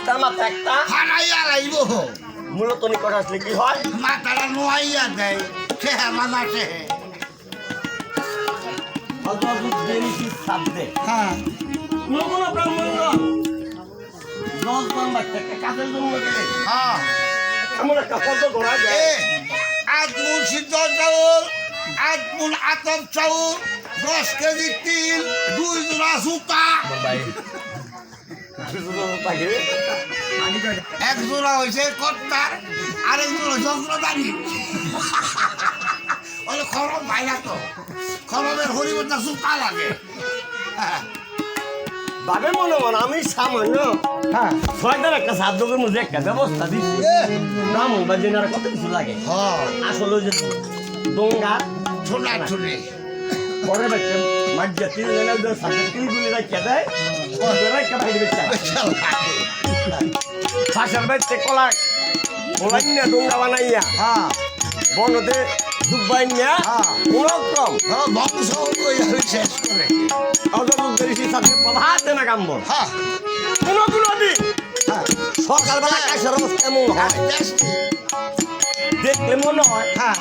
একটা মাথা একটা হারাইয়া লাইব মূলত নিকট আসলে কি হয় মাথাটা নোয়াইয়া দেয় সে মাথা সে হ্যাঁ কোনো ব্রাহ্মণ দশজন বাচ্চাকে কাজের জন্য গেলে হ্যাঁ এমন একটা পদ করা যায় আট মুন সিদ্ধ চাউল 8 মুন আতপ চাউল 10 কেজি তিল 2 জোড়া জুতা এক জোড়া হয়েছে কর্তার আরেক জোড়া যন্ত্রদারি ওই খরম ভাইরা তো খরমের হরিবতা জুতা লাগে বাবে মনে মনে আমি সামান্য হ্যাঁ ছয়টার একটা সাধ্যকের মধ্যে একটা ব্যবস্থা দিচ্ছি ব্রাহ্মণ বা জেনারা কত কিছু লাগে আসলে ওই যে দোঙ্গা ছোলা ছোলে পরে বাচ্চা মাঝে তিল তিলগুলি রাখা দেয় রাখা ভাই বেচা ফাঁসার বাড়িতে কলা কলাইয়া দোঙ্গা বানাইয়া হ্যাঁ বনতে দুবাইয়া কোনক্রম বংশ শেষ করে হাতে না কামব হ্যাঁ কোনগুলো দিন সকালবেলা কাশের অবস্থা এমন হয় দেখলে মনে হয় হ্যাঁ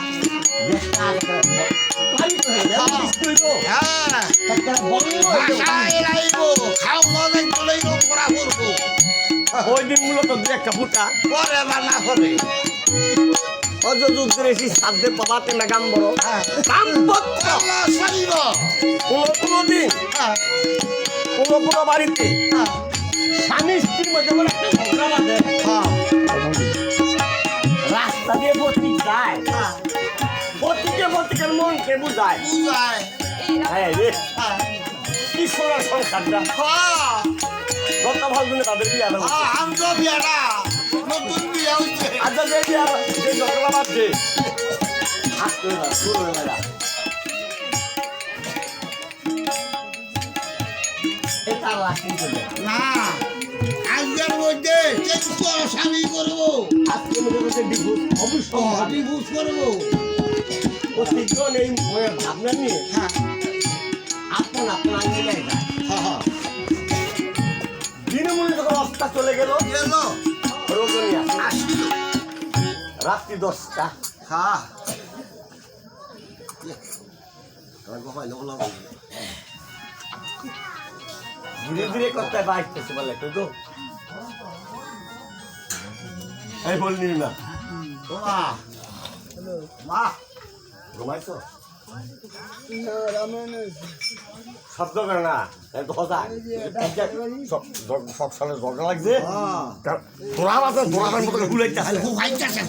ওই দিন মূলত দু একটা ফুটা পরে বা না করে অযুদ্ধের এসে সাধ্যে পাবাতে না গাম বড় কোনো দিন কোনো বাড়িতে স্বামী স্ত্রীর মধ্যে বলে একটা ঝগড়া বাঁধে রাস্তা দিয়ে বসি যায় বতিকে মনকে বুঝায় হ্যাঁ রে কি সোনার সংসারটা গত ভালো দিনে তাদের বিয়ে বিয়াটা নতুন বিয়ে হচ্ছে আচ্ছা যে বিয়ে যে ঝগড়া বাঁধছে না আজকের মধ্যে স্বামী করবো আজকের মধ্যে ডিভোর্স করবো প্রতিজন এই ভাবনা নিয়ে আপন মিলে যায় দিনমূল্য যখন অবস্থা চলে গেল রজনী আসছিল রাত্রি 10টা হ্যাঁ ধীরে ধীরে করতে বাইতেছে বলে তো এই বললি না মা ঘুমাইছো শব্দ করে না সব সালে ঝগড়া লাগছে তোরা মাঝে তোরার মতো গুলাইতে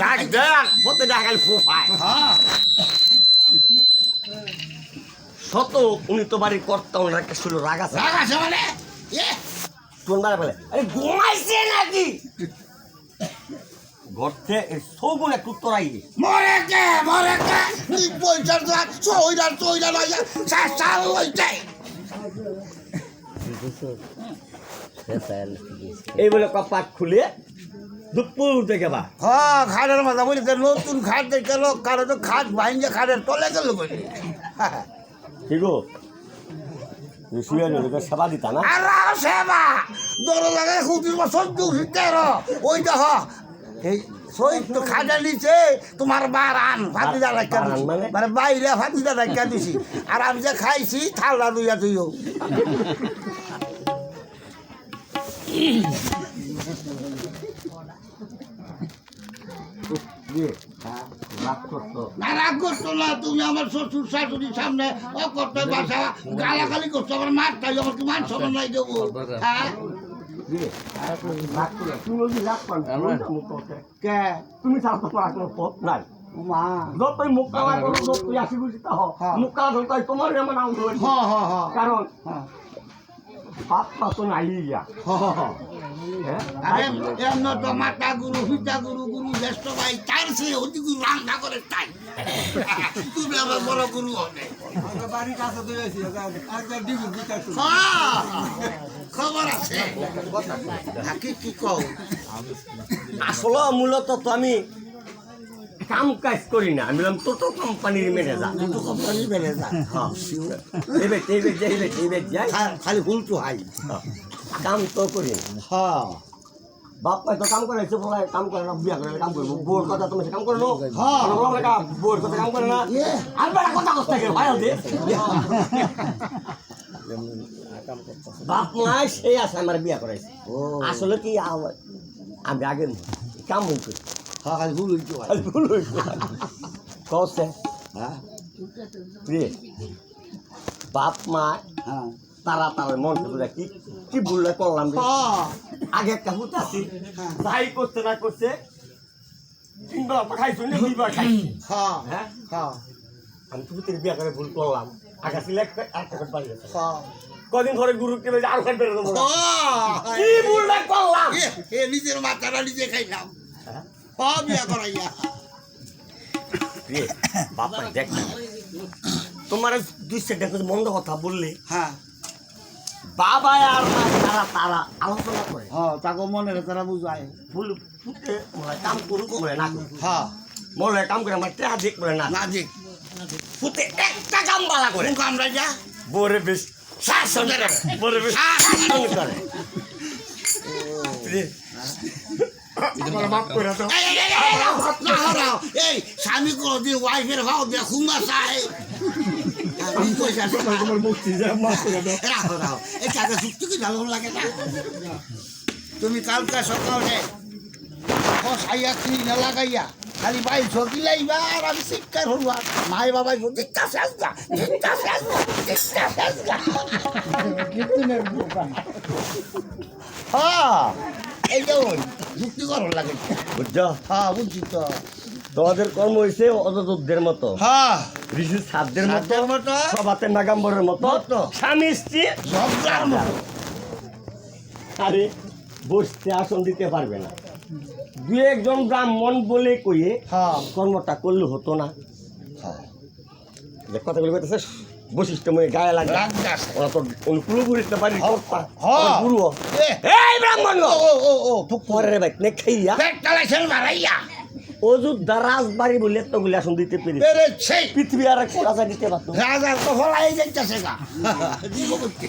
ডাক দেখ মতো ডাকাল ফুফায় শত উনি তো বাড়ির কর্তা ওনার একটা শুরু রাগ আছে মানে তোর মারা বলে আরে ঘুমাইছে নাকি ঘরতে সৌগুন একটু তোরাই মরে কে পয়সার চইরা লাইয়া সাল হইছে এই বলে কপাট খুলে দুপুর দেখে বা খাটের মাথা বলি নতুন খাট দেখে লোক কারো তো খাট ভাঙছে খাটের তলে গেল বলি ঠিক শুয়ে নিল সেবা দিতা না আর সেবা দৌড় লাগে খুঁটি সহ্য তেরো ওইটা এই সই তো খাজা নিচে তোমার বারান ফাতিদা রাখা দিছি মানে বাইরে ফাতিদা রাখা দিছি আর আমি যে খাইছি থালা দুইয়া তুইও না রাগ করতো না তুমি আমার শ্বশুর শাশুড়ির সামনে অকর্ত বাসা গালাগালি করছো আমার মারটাই আমার কি মান সম্মান নাই দেবো হ্যাঁ তুমি পথ নাই যতই মুখ কালা করো যতই আসি বুঝি তা মুখ কালা করো তাই তোমার এমন আউট হয়েছে কারণ পাপ তো নাই তো মাতা গুরু পিতা গুরু গুরু জ্যেষ্ঠ ভাই তার সে অতি গুরু রান্না করে তাই তুমি আমার বড় গুরু হবে বাড়ির কাছে খবর আছে কি কও আসলে মূলত তো আমি কাম কাজ করি না আমি বললাম টোটো কোম্পানির ম্যানেজার যাই খালি ভুল তো হাই কাম তো করি না বাপ মাই তো কাম করাইছে বলে কাম করে না বিয়া করে কাম করবো বোর কথা তুমি কাম করে নো বোর কথা কাম করে না আর বেড়া কথা কথা কে ভাই দে বাপ মাই সেই আছে আমার বিয়া করাইছে আসলে কি আমি আগে কাম হইছে হ্যাঁ খালি ভুল হইতো ভুল হইছে কসে হ্যাঁ বাপ মা হ্যাঁ তারা তারা মন থেকে কি কি ভুললে করলাম রে আগে একটা ভূত আছে যাই করতে না করছে তিনবার খাইছো না দুইবার খাইছি হ্যাঁ হ্যাঁ হ্যাঁ আমি তো ভূতের বিয়া করে ভুল করলাম আগে ছিল একটা বাড়ি গেছে হ্যাঁ কদিন ঘরে গুরু কে আর খাই বেরো দেবো কি ভুলটা করলাম এ নিজের মাথাটা নিজে খাইলাম বিয়া করাইয়া রে বাবা দেখ না তোমার দুই সেকেন্ড মন্দ কথা বললে হ্যাঁ বাবা আর মা তারা তারা আলোচনা করে হ্যাঁ তাকে মনে তারা বুঝায় ভুল ফুটে মনে কাম করুক বলে না করুক হ্যাঁ মনে কাম করে আমার টেহা দিক বলে না না যে ফুটে একটা কাম বালা করে কোন কামরা যা বোরে বেশ শাসন করে বোরে বেশ শাসন করে আমার বাপ করে তো এই স্বামী কোনদিন ওয়াইফের ভাও দিয়ে খুঙ্গা চায় তোমার মুক্তি যায় মাফ করে দাও রাখো রাখো এই টাকা চুক্তি কি ভালো লাগে না তুমি কালকে সকালে কষাইয়া কিনি না লাগাইয়া খালি ভাই ঝকি লাইবা আর আমি শিক্ষার হল মাই বাবাই দিকটা শেষ না দিকটা শেষ না দিকটা শেষ না হ্যাঁ এই যে ওই যুক্তি করো লাগে বুঝছো হ্যাঁ বুঝছি তো তোমাদের কর্ম হয়েছে অযুদ্ধের মতো হ্যাঁ ঋষির সাধ্যের মতো সাধ্যের মতো সবাতে নাগাম্বরের মতো মতো। স্বামী স্ত্রী ঝগড়ার মতো আরে বসতে আসন দিতে পারবে না দু একজন ব্রাহ্মণ বলে কইয়ে হ্যাঁ কর্মটা করলে হতো না হ্যাঁ যে কথাগুলো কইতেছে বৈশিষ্ট্য মনে গায়ে লাগে লাগতাছে। ওরা তো অনুকূল বুঝতে পারি হ্যাঁ। গুরু এ, এই ব্রাহ্মণ ও ফুক পরের বাইক নে খাইয়া পেট টালাইছেন মারাইয়া অযোধ্যা রাজবাড়ি বলে এতগুলি আসন দিতে পেরে পেরেছে পৃথিবী আর এক রাজা দিতে পারতো রাজার তো ফলাই যাইতেছে গা দিব করতে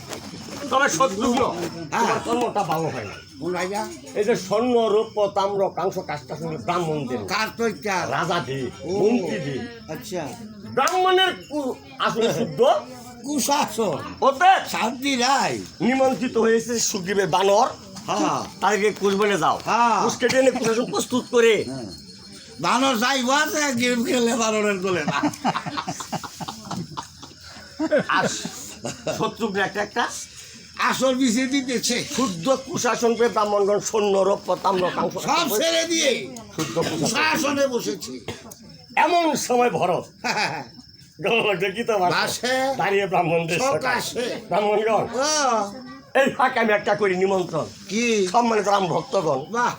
তবে সত্যগুলো তোমার কর্মটা ভালো হয় না কোন রাজা এই যে স্বর্ণ রৌপ্য তাম্র কাংস কাজটা শুনে ব্রাহ্মণদের কার তো ইচ্ছা রাজা দি মন্ত্রী দি আচ্ছা ব্রাহ্মণের আসলে শুদ্ধ কুশাসন ওতে শান্তি রাই নিমন্ত্রিত হয়েছে সুগ্রীবের বানর হ্যাঁ তাদেরকে কুশবনে যাও হ্যাঁ। কুশকে টেনে কুশাসন প্রস্তুত করে বানর যাই বাজে গেম খেলে বানরের দলে না আর শত্রুঘ্ন একটা একটা আসল বিষয় দিতেছে শুদ্ধ কুশাসন করে ব্রাহ্মণগণ সৈন্য রৌপ্য তাম্র কাংস সব ছেড়ে দিয়ে শুদ্ধ কুশাসন কুশাসনে বসেছে এমন সময় ভরত গণলোকটা কি তো বাসে দাঁড়িয়ে ব্রাহ্মণদের সকাশে ব্রাহ্মণগণ এই ফাঁকে আমি একটা করি নিমন্ত্রণ কি সম্মানিত রাম ভক্তগণ বাহ